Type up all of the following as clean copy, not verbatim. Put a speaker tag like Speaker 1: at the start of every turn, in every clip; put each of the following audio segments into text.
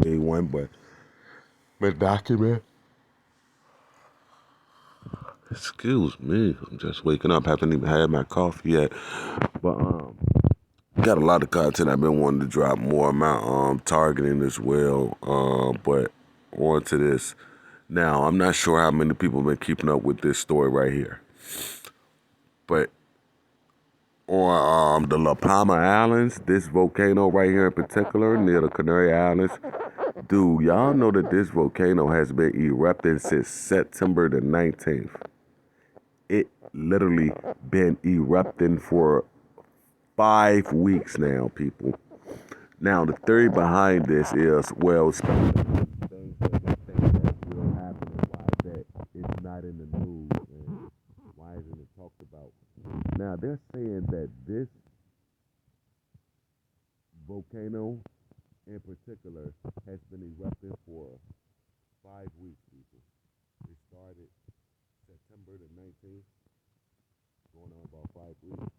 Speaker 1: made one, but document. Excuse me, I'm just waking up. Haven't even had my coffee yet, but got a lot of content I've been wanting to drop more. My targeting as well. But on to this. Now, I'm not sure how many people have been keeping up with this story right here, but on the La Palma Islands, this volcano right here in particular, near the Canary Islands, dude, y'all know that this volcano has been erupting since September the 19th. It literally been erupting for 5 weeks now, people. Now, the theory behind this is, well, things that will happen and why that it's not in the news and why isn't it talked about. Now, they're saying that this volcano in particular has been erupting for 5 weeks, people. It started September the 19th, going on about 5 weeks.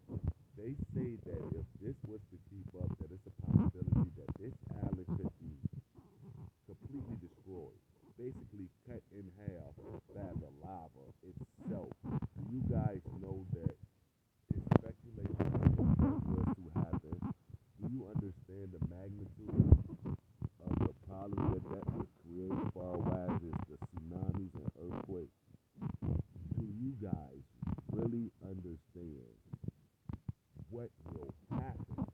Speaker 1: They say that if this was to keep up, that it's a possibility that this island could be completely destroyed, basically cut in half by the lava itself. Do you guys know that it's speculated that if that was to happen? Do you understand the magnitude of the problem that would create far-wise as the tsunamis and earthquakes? Do you guys really understand what will happen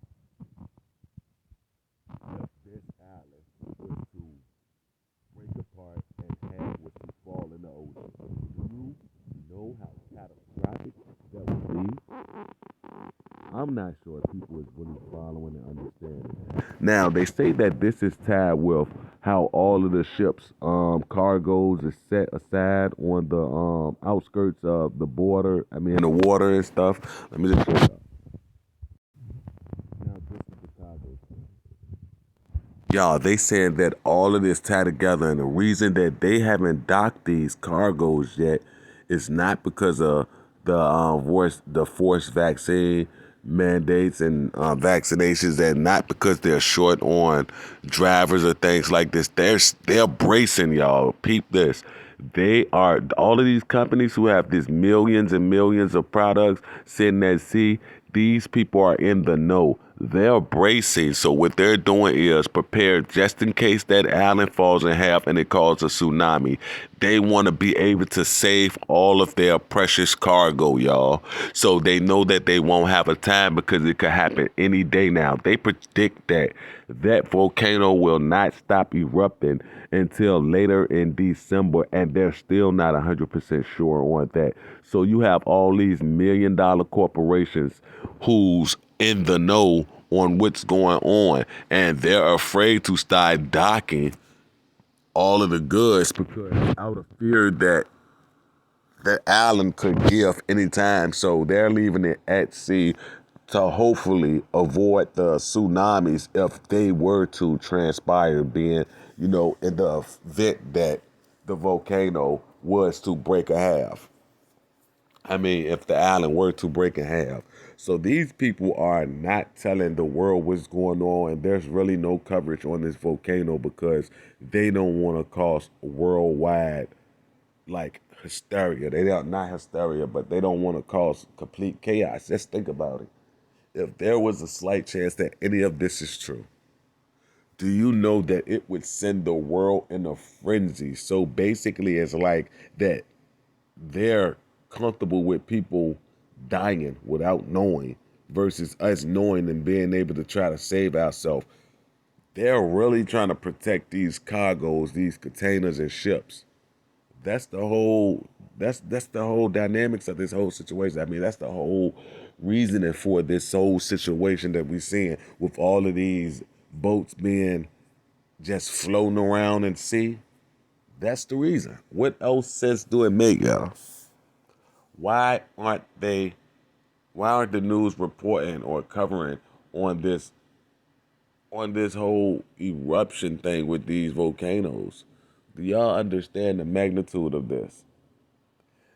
Speaker 1: if this island was to break apart and half was to fall in the ocean? Do you know how catastrophic that would be? I'm not sure people is really following and understanding. Now they say that this is tied with how all of the ships cargoes is set aside on the outskirts of the border. I mean in the water and stuff. Let me just show you. Now this is the cargo. Y'all, they saying that all of this tied together, and the reason that they haven't docked these cargoes yet is not because of the forced vaccine mandates and vaccinations, and not because they're short on drivers or things like this. They're bracing, y'all. Peep this. They are, all of these companies who have these millions and millions of products sitting at sea. These people are in the know. They're bracing. So what they're doing is prepared just in case that island falls in half and it causes a tsunami. They want to be able to save all of their precious cargo, y'all. So they know that they won't have a time because it could happen any day now. They predict that that volcano will not stop erupting until later in December, and they're still not 100% sure on that. So you have all these $1 million corporations who's in the know on what's going on, and they're afraid to start docking all of the goods because out of fear that the island could give anytime. So they're leaving it at sea to hopefully avoid the tsunamis if they were to transpire, being, in the event that the volcano was to break a half. I mean, if the island were to break in half. So these people are not telling the world what's going on, and there's really no coverage on this volcano because they don't want to cause worldwide, like, hysteria. They don't, not hysteria, but they don't want to cause complete chaos. Just think about it. If there was a slight chance that any of this is true, do you know that it would send the world in a frenzy? So basically, it's like that they're comfortable with people dying without knowing versus us knowing and being able to try to save ourselves. They're really trying to protect these cargoes, these containers and ships. That's the whole that's the whole dynamics of this whole situation. I mean, that's the whole reasoning for this whole situation that we're seeing with all of these boats being just floating around in sea. That's the reason. What else sense do it make, y'all? Why aren't they? Why aren't the news reporting or covering on this whole eruption thing with these volcanoes? Do y'all understand the magnitude of this?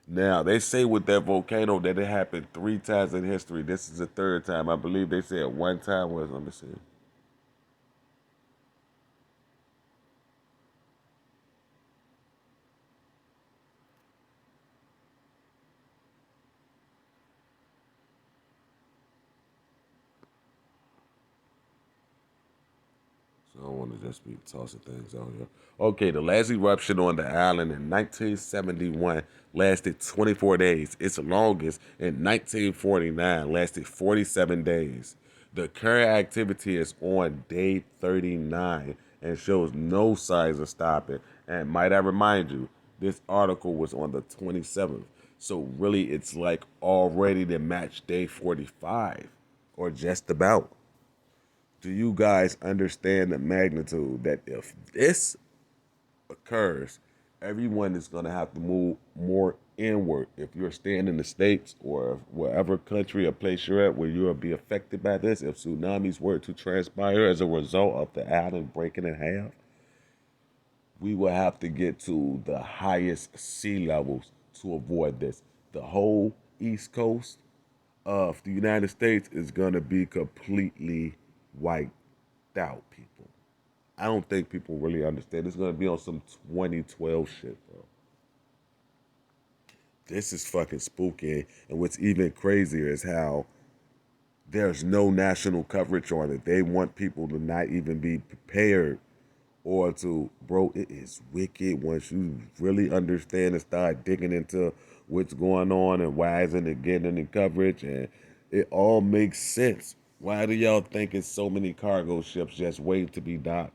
Speaker 1: Now they say with that volcano that it happened 3 times in history. This is the third time. I believe they said one time was, let me see. I don't want to just be tossing things out here. Okay, the last eruption on the island in 1971 lasted 24 days. Its longest in 1949 lasted 47 days. The current activity is on day 39 and shows no signs of stopping. And might I remind you, this article was on the 27th. So really, it's like already to match day 45 or just about. Do you guys understand the magnitude that if this occurs, everyone is going to have to move more inward? If you're staying in the States or wherever country or place you're at where you'll be affected by this, if tsunamis were to transpire as a result of the island breaking in half, we will have to get to the highest sea levels to avoid this. The whole East Coast of the United States is going to be completely wiped out, people. I don't think people really understand. It's going to be on some 2012 shit, bro. This is fucking spooky. And what's even crazier is how there's no national coverage on it. They want people to not even be prepared or to, bro, it is wicked once you really understand and start digging into what's going on and why isn't it getting any coverage, and it all makes sense. Why do y'all think it's so many cargo ships just waiting to be docked?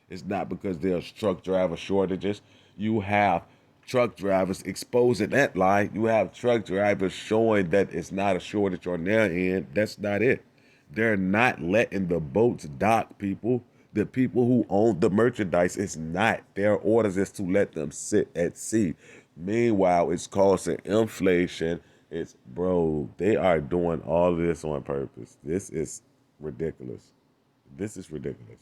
Speaker 1: It's not because there's truck driver shortages. You have truck drivers exposing that lie. You have truck drivers showing that it's not a shortage on their end. That's not it. They're not letting the boats dock, people. The people who own the merchandise, it's not. Their orders is to let them sit at sea. Meanwhile, it's causing inflation. It's, bro, they are doing all of this on purpose. This is ridiculous. This is ridiculous.